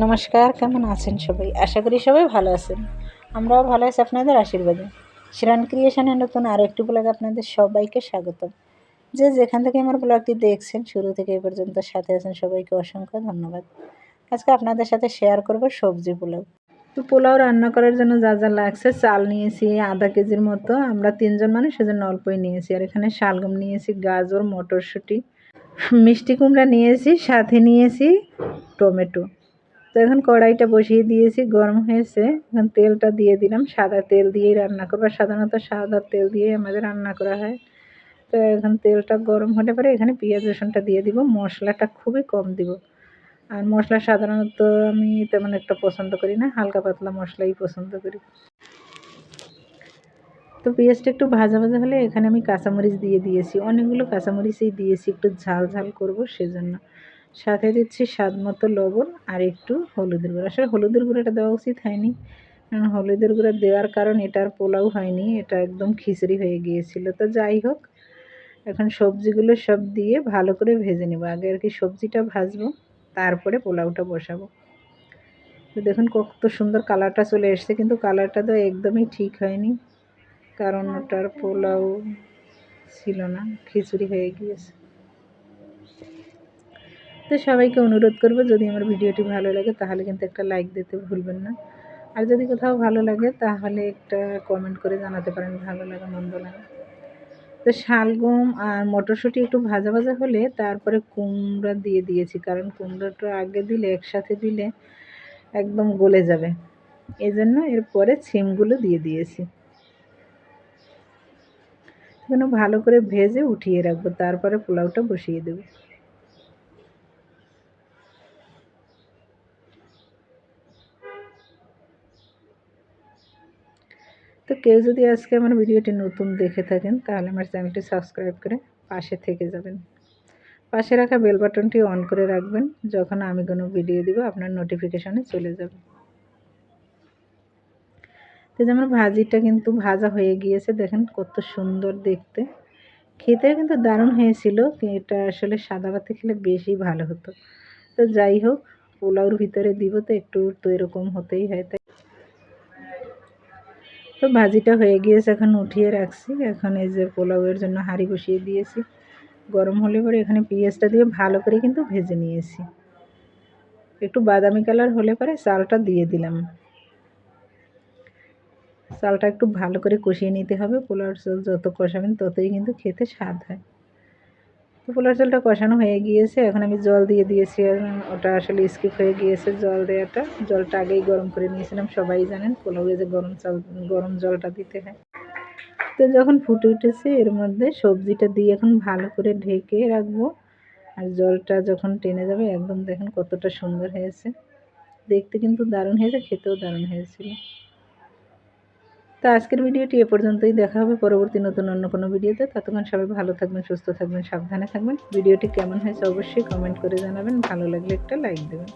নমস্কার, কেমন আছেন সবাই? আশা করি সবাই ভালো আছেন। আমরাও ভালো আছি আপনাদের আশীর্বাদে। শ্রান ক্রিয়েশনের নতুন আরও একটি ব্লগে আপনাদের সবাইকে স্বাগতম। যে যেখান থেকে আমার ব্লগটি দেখছেন শুরু থেকে এ পর্যন্ত সাথে আছেন সবাইকে অসংখ্য ধন্যবাদ। আজকে আপনাদের সাথে শেয়ার করব সবজি পোলাও। তো পোলাও রান্না করার জন্য যা যা লাগছে, চাল নিয়েছি আধা কেজির মতো, আমরা 3 জন মানুষ সেজন্য অল্পই নিয়েছি। আর এখানে শালগম নিয়েছি, গাজর, মটরশুঁটি, মিষ্টি কুমড়া নিয়েছি, সাথে নিয়েছি টমেটো। তো এখন কড়াইটা বসিয়ে দিয়েছি, গরম হয়েছে। এখন তেলটা দিয়ে দিলাম, সাদা তেল দিয়েই রান্না করবো। সাধারণত সাদা তেল দিয়েই আমাদের রান্না করা হয়। তো এখন তেলটা গরম হলে পরে এখানে পেঁয়াজ রসুনটা দিয়ে দিব। মশলাটা খুবই কম দিব। আর মশলা সাধারণত আমি তেমন একটা পছন্দ করি না, হালকা পাতলা মশলাই পছন্দ করি। তো পেঁয়াজটা একটু ভাজা ভাজা হলে এখানে আমি কাঁচামরিচ দিয়ে দিয়েছি, অনেকগুলো কাঁচামরিচই দিয়েছি, একটু ঝাল ঝাল করবো সেজন্য। সাথে দিচ্ছি স্বাদ মতো লবণ আর একটু হলুদের গুঁড়ো। আসলে হলুদের গুঁড়োটা দেওয়া উচিত হয়নি, কারণ হলুদের গুঁড়ো দেওয়ার কারণ এটার পোলাও হয়নি, এটা একদম খিচুড়ি হয়ে গিয়েছিল। তো যাই হোক, এখন সবজিগুলো সব দিয়ে ভালো করে ভেজে নেব। আগে আর কি সবজিটা ভাজবো, তারপরে পোলাওটা বসাবো। তো দেখুন কত সুন্দর কালারটা চলে এসছে, কিন্তু কালারটা তো একদমই ঠিক হয়নি, কারণ ওটার পোলাও ছিল না, খিচুড়ি হয়ে গিয়েছে। তো সবাইকে অনুরোধ করব, যদি আমার ভিডিওটি ভালো লাগে তাহলে কিন্তু একটা লাইক দিতে ভুলবেন না। আর যদি কোথাও ভালো লাগে তাহলে একটা কমেন্ট করে জানাতে পারেন ভালো লাগা মন্দ লাগা। তো শালগম আর মটরশুঁটি একটু ভাজা ভাজা হলে তারপরে কুমড়া দিয়ে দিয়েছি, কারণ কুমড়োটা আগে দিলে একসাথে দিলে একদম গলে যাবে, এই জন্য এরপরে সিমগুলো দিয়ে দিয়েছি। এখানে ভালো করে ভেজে উঠিয়ে রাখবো, তারপরে পোলাওটা বসিয়ে দেবো। তো কেউ যদি আজকে আমার ভিডিওটি নতুন দেখে থাকেন তাহলে আমার চ্যানেলটি সাবস্ক্রাইব করে পাশে থেকে যাবেন। পাশে রাখা বেল বাটনটি অন করে রাখবেন, যখন আমি কোনো ভিডিও দিব আপনার নোটিফিকেশনে চলে যাবে। তো আমার ভাজিটা কিন্তু ভাজা হয়ে গিয়েছে, দেখেন কত সুন্দর দেখতে, খেতে কিন্তু দারুণ হয়েছিল। এটা আসলে সাদা ভাতে খেলে বেশি ভালো হতো। তো যাই হোক, পোলাওর ভিতরে দিব তো একটু তো এরকম হতেই হয়। তাই তো ভাজিটা হয়ে গিয়েছে, এখন উঠিয়ে রাখছি। এখন এই যে পোলাওয়ের জন্য হাঁড়ি বসিয়ে দিয়েছি, গরম হলে পরে এখানে পেঁয়াজটা দিয়ে ভালো করে কিন্তু ভেজে নিয়েছি। একটু বাদামি কালার হলে পরে চালটা দিয়ে দিলাম। চালটা একটু ভালো করে কষিয়ে নিতে হবে, পোলাওর চাল যত কষাবেন ততই কিন্তু খেতে স্বাদ হয়। তো পোলাওর চালটা কষানো হয়ে গিয়েছে, এখন আমি জল দিয়ে দিয়েছি। ওটা আসলে স্কিপ হয়ে গিয়েছে জল দেওয়াটা, জলটা আগেই গরম করে নিয়েছিলাম। সবাই জানেন পোলাওয়ে যে গরম জলটা দিতে হয়। তো যখন ফুটে উঠেছে এর মধ্যে সবজিটা দিয়ে এখন ভালো করে ঢেকে রাখবো। আর জলটা যখন টেনে যাবে একদম দেখেন কতটা সুন্দর হয়েছে, দেখতে কিন্তু দারুণ হয়েছে, খেতেও দারুণ হয়েছিল। তো আজকের ভিডিওটি এ পর্যন্তই, দেখা হবে পরবর্তী নতুন অন্য কোনো ভিডিওতে। ততক্ষণ সবাই ভালো থাকবেন, সুস্থ থাকবেন, সাবধানে থাকবেন। ভিডিওটি কেমন হয়েছে অবশ্যই কমেন্ট করে জানাবেন, ভালো লাগলে একটা লাইক দেবেন।